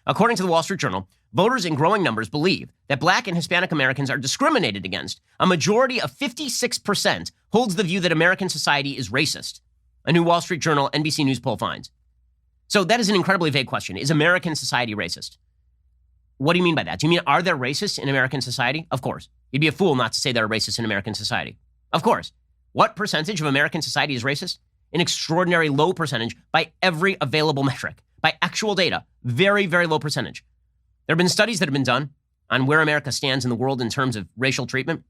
According to the Wall Street Journal, voters in growing numbers believe that Black and Hispanic Americans are discriminated against. A majority of 56% holds the view that American society is racist, a new Wall Street Journal NBC News poll finds. So that is an incredibly vague question. Is American society racist? What do you mean by that? Do you mean, are there racists in American society? Of course. You'd be a fool not to say there are racists in American society. Of course. What percentage of American society is racist? An extraordinary low percentage by every available metric, by actual data. Very, very low percentage. There have been studies that have been done on where America stands in the world in terms of racial treatment.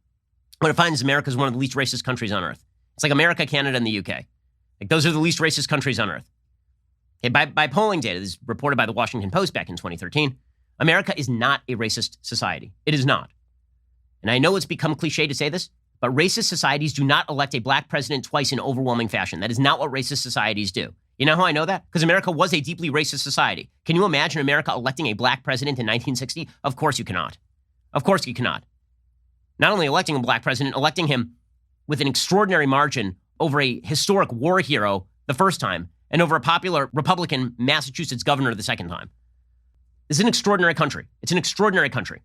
What it finds is America is one of the least racist countries on earth. It's like America, Canada, and the UK. Like those are the least racist countries on earth. Okay, by polling data, this is reported by the Washington Post back in 2013, America is not a racist society. It is not. And I know it's become cliche to say this, but racist societies do not elect a Black president twice in overwhelming fashion. That is not what racist societies do. You know how I know that? Because America was a deeply racist society. Can you imagine America electing a Black president in 1960? Of course you cannot. Of course you cannot. Not only electing a Black president, electing him with an extraordinary margin over a historic war hero the first time, and over a popular Republican Massachusetts governor the second time. This is an extraordinary country. It's an extraordinary country.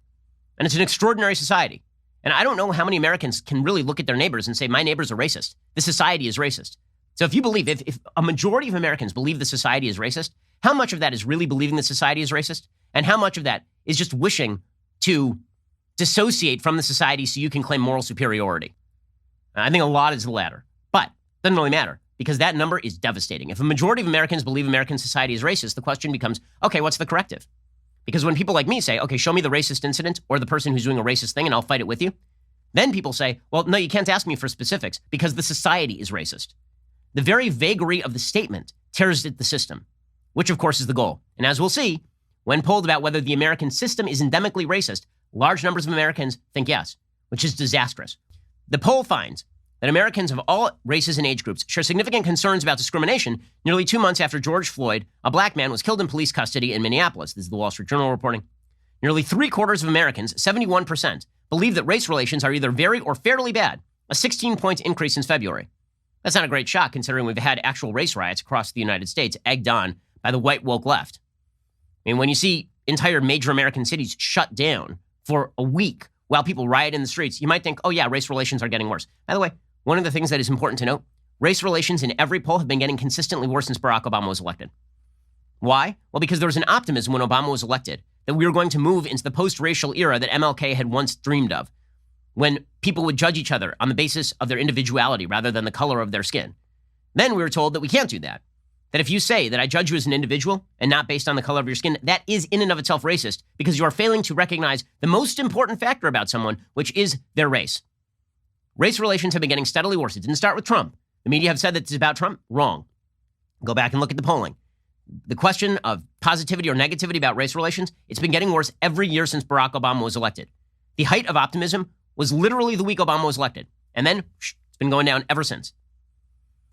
And it's an extraordinary society. And I don't know how many Americans can really look at their neighbors and say, my neighbors are racist. This society is racist. So if you believe, if a majority of Americans believe the society is racist, how much of that is really believing the society is racist? And how much of that is just wishing to dissociate from the society so you can claim moral superiority? I think a lot is the latter. But it doesn't really matter, because that number is devastating. If a majority of Americans believe American society is racist, the question becomes, okay, what's the corrective? Because when people like me say, okay, show me the racist incident or the person who's doing a racist thing and I'll fight it with you, then people say, well, no, you can't ask me for specifics because the society is racist. The very vagary of the statement tears at the system, which of course is the goal. And as we'll see, when polled about whether the American system is endemically racist, large numbers of Americans think yes, which is disastrous. The poll finds that Americans of all races and age groups share significant concerns about discrimination nearly 2 months after George Floyd, a Black man, was killed in police custody in Minneapolis. This is the Wall Street Journal reporting. Nearly 3/4 of Americans, 71%, believe that race relations are either very or fairly bad, a 16-point increase since February. That's not a great shock considering we've had actual race riots across the United States egged on by the white woke left. I mean, when you see entire major American cities shut down for a week while people riot in the streets, you might think, oh yeah, race relations are getting worse. By the way, one of the things that is important to note, race relations in every poll have been getting consistently worse since Barack Obama was elected. Why? Well, because there was an optimism when Obama was elected that we were going to move into the post-racial era that MLK had once dreamed of, when people would judge each other on the basis of their individuality rather than the color of their skin. Then we were told that we can't do that. That if you say that I judge you as an individual and not based on the color of your skin, that is in and of itself racist because you are failing to recognize the most important factor about someone, which is their race. Race relations have been getting steadily worse. It didn't start with Trump. The media have said that it's about Trump. Wrong. Go back and look at the polling. The question of positivity or negativity about race relations, it's been getting worse every year since Barack Obama was elected. The height of optimism was literally the week Obama was elected. And then it's been going down ever since.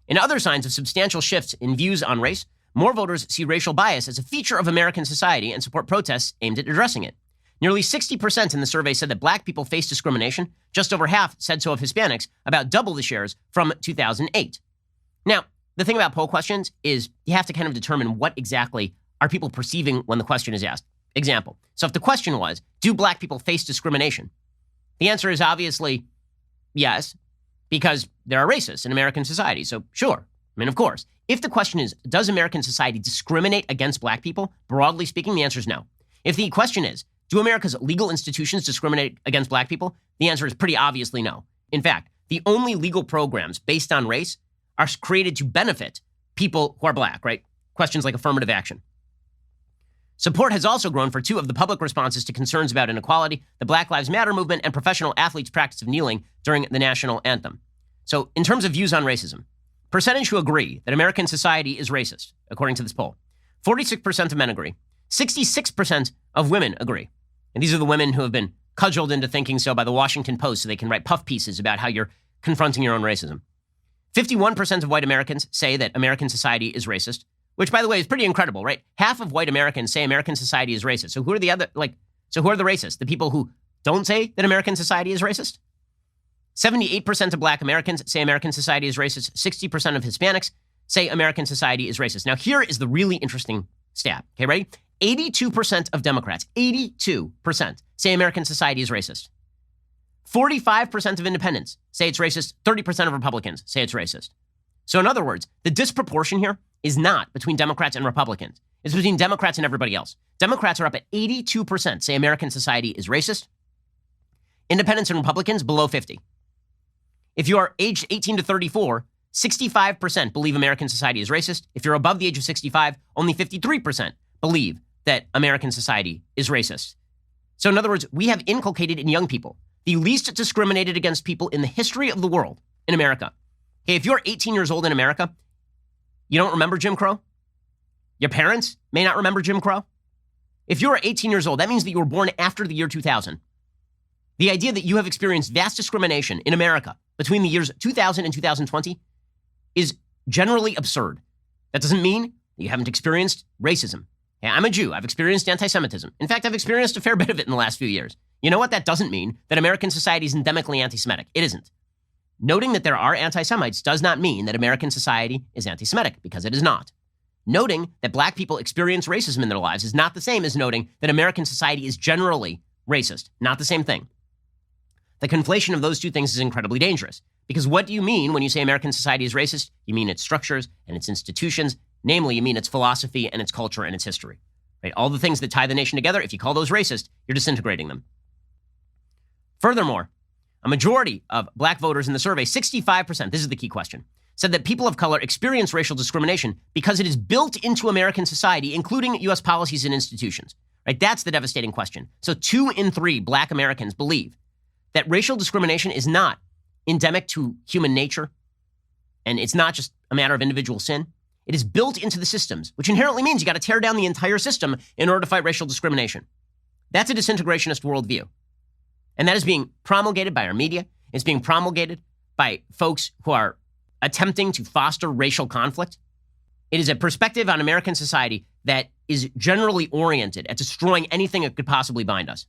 In other signs of substantial shifts in views on race, more voters see racial bias as a feature of American society and support protests aimed at addressing it. Nearly 60% in the survey said that Black people face discrimination. Just over half said so of Hispanics, about double the shares from 2008. Now, the thing about poll questions is you have to kind of determine what exactly are people perceiving when the question is asked. Example. So if the question was, do Black people face discrimination? The answer is obviously yes, because there are racists in American society. So sure. I mean, of course. If the question is, does American society discriminate against Black people? Broadly speaking, the answer is no. If the question is, do America's legal institutions discriminate against Black people? The answer is pretty obviously no. In fact, the only legal programs based on race are created to benefit people who are Black, right? Questions like affirmative action. Support has also grown for two of the public responses to concerns about inequality, the Black Lives Matter movement and professional athletes' practice of kneeling during the national anthem. So in terms of views on racism, percentage who agree that American society is racist, according to this poll, 46% of men agree. 66% of women agree. And these are the women who have been cudgeled into thinking so by the Washington Post so they can write puff pieces about how you're confronting your own racism. 51% of white Americans say that American society is racist, which, by the way, is pretty incredible, right? Half of white Americans say American society is racist. So who are the other, so who are the racists? The people who don't say that American society is racist? 78% of Black Americans say American society is racist. 60% of Hispanics say American society is racist. Now, here is the really interesting stat. Okay, ready? 82% of Democrats, 82%, say American society is racist. 45% of independents say it's racist. 30% of Republicans say it's racist. So in other words, the disproportion here is not between Democrats and Republicans. It's between Democrats and everybody else. Democrats are up at 82% say American society is racist. Independents and Republicans below 50. If you are aged 18 to 34, 65% believe American society is racist. If you're above the age of 65, only 53% believe that American society is racist. So in other words, we have inculcated in young people the least discriminated against people in the history of the world in America. Okay, if you're 18 years old in America, you don't remember Jim Crow? Your parents may not remember Jim Crow? If you're 18 years old, that means that you were born after the year 2000. The idea that you have experienced vast discrimination in America between the years 2000 and 2020 is generally absurd. That doesn't mean that you haven't experienced racism. Yeah, I'm a Jew. I've experienced anti-Semitism. In fact, I've experienced a fair bit of it in the last few years. You know what? That doesn't mean that American society is endemically anti-Semitic. It isn't. Noting that there are anti-Semites does not mean that American society is anti-Semitic, because it is not. Noting that black people experience racism in their lives is not the same as noting that American society is generally racist. Not the same thing. The conflation of those two things is incredibly dangerous. Because what do you mean when you say American society is racist? You mean its structures and its institutions. Namely, you mean its philosophy and its culture and its history. Right? All the things that tie the nation together, if you call those racist, you're disintegrating them. Furthermore, a majority of black voters in the survey, 65%, this is the key question, said that people of color experience racial discrimination because it is built into American society, including U.S. policies and institutions. Right? That's the devastating question. So 2 in 3 black Americans believe that racial discrimination is not endemic to human nature, and it's not just a matter of individual sin. It is built into the systems, which inherently means you got to tear down the entire system in order to fight racial discrimination. That's a disintegrationist worldview. And that is being promulgated by our media. It's being promulgated by folks who are attempting to foster racial conflict. It is a perspective on American society that is generally oriented at destroying anything that could possibly bind us.